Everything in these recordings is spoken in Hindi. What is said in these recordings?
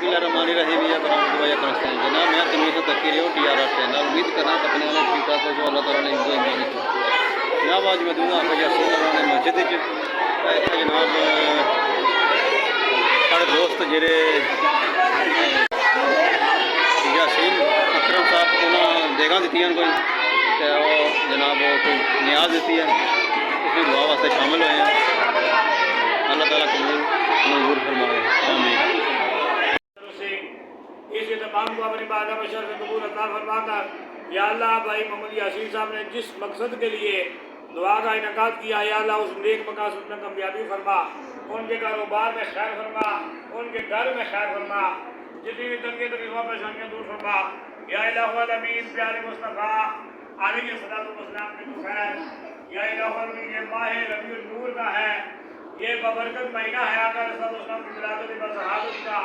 बिस्मिल्लाहिर्रहमानिर्रहीम या बराबर करस्तान जनाब मैं तमीज़ तकी रही TRR चैनल उम्मीद करना अपने वाले ठीक ठाक हो अल्लाह ताला ने इज्जत ईमान जनाब आज मौजूद हाँ आप यासीन मस्जिद जनाब साढ़े दोस्त जेरे यासीन अकरम साहब उन्होंने देगा दी कोई तो जनाब कोई न्याज दी है उसकी दुआ वास्ते शामिल हुए हैं अल्लाह ताला कबूल मंजूर फरमाए आमीन। इस तमाम को अपनी बात में शर्फ कबूल अता फरमाकर या अल्लाह भाई मोहम्मद यासीन साहब ने जिस मकसद के लिए दुआ का इनकाद किया या अल्लाह उस नेक मकासद में कामयाबी फरमा, उनके कारोबार में खैर फरमा, उनके घर में खैर फरमा, जितनी भी तंगी तकलीफों परेशानियाँ दूर फरमा या इलाहुल अमीन प्यारे मुस्तफ़ा अलैहिस्सलाम की खैर या इलाहुल अमीन। ये माह रबीउल नूर का है, ये बबरकत महीना है आका रसूलुल्लाह की विलादत व शहादत का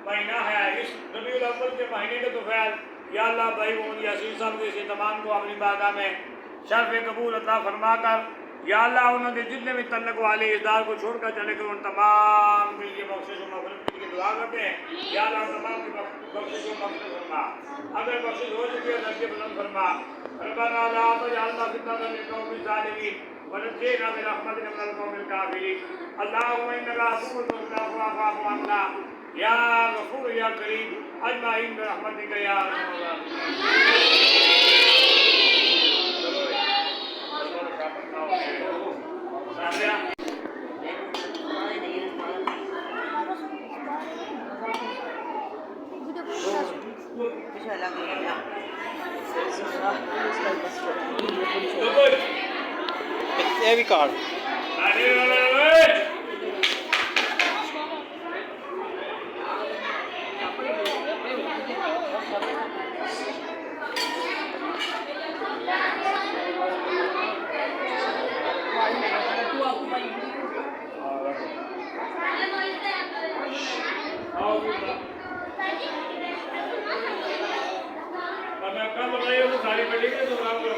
महीना है। इस रबीउल अव्वल के महीने के तुफैल या अल्लाह भाई मोहम्मद यासीन साहब के इस तमाम को अपनी बारगाह में शर्फ कबूल अता फरमाकर या अल्लाह उन्होंने जितने भी तल्लक वाले इज़दार को छोड़कर चले गए उन तमाम के लिए बख्शिश व मग़फ़िरत के लिए दुआ करते हैं या अल्लाह तमाम की बख्शिश व मग़फ़िरत फरमा। अगर बख्शिश हो चुकी है दर्जे बुलंद फरमा। रब्बना ला तजअलना फितनतन लिल-क़ौमिज़ ज़ालिमीन वनज्जिना बिरहमतिका मिनल क़ौमिल काफ़िरीन। अल्लाहुम्मा इन्नका अफ़ुव्वुन तुहिब्बुल अफ़्वा फ़अफ़ु अन्ना या गफ़ूर या करीम अजमाइन बिरहमतिका या अरहमर राहिमीन। ये भी कार्ड सारी बिल्डिंग में तो काम करो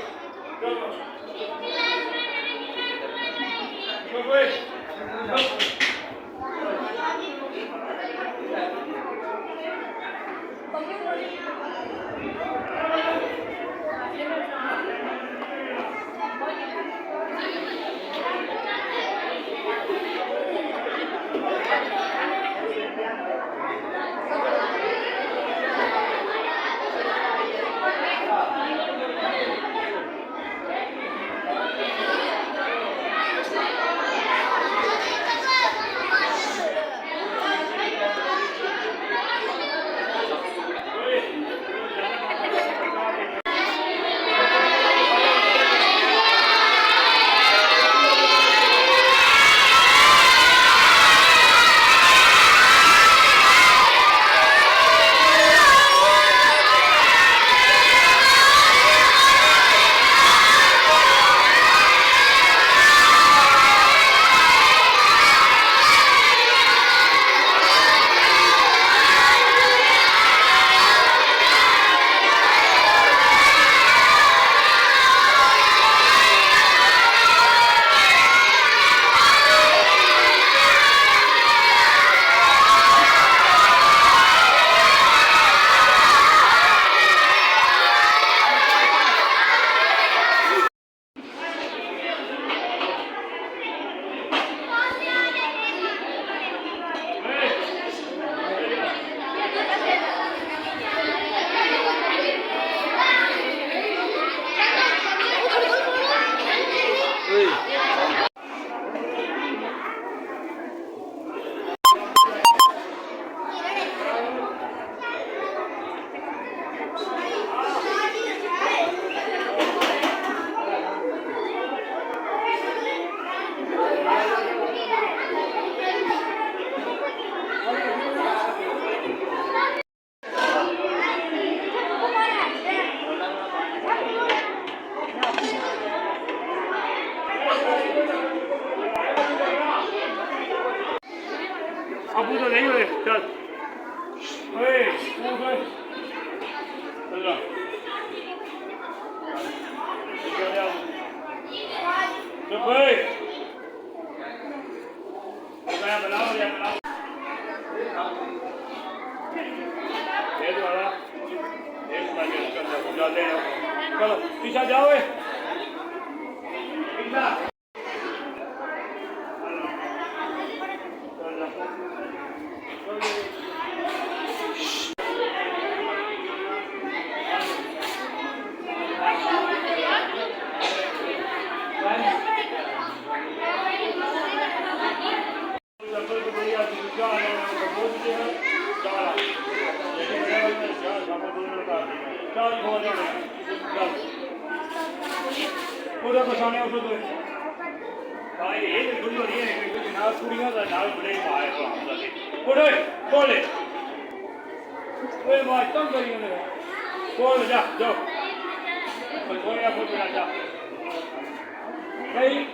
अबू तो नहीं हुए चल बनाओ या बनाओ चलो पीछा जाओ पीछा ਉਹਦਾ ਪਛਾਣਿਆ ਉਸ ਤੋਂ ਭਾਈ ਇਹ ਗੁੱਡੀ ਹੋ ਰਹੀ ਹੈ ਕਿ ਜਨਾਬ ਕੁੜੀਆਂ ਦਾ ਨਾਲ ਬੜੇ ਮਾਰੇ ਤੋਂ ਹਮਲਾ ਦੇ ਕੋੜੇ ਕੋਲੇ ਓਏ ਮਾਰ ਤੰਗ ਕਰੀ ਉਹਨੇ ਕੋਲ ਜਾ ਜਾ ਕੋਈ ਆਪੋ ਬਿਨਾ ਜਾ ਭਾਈ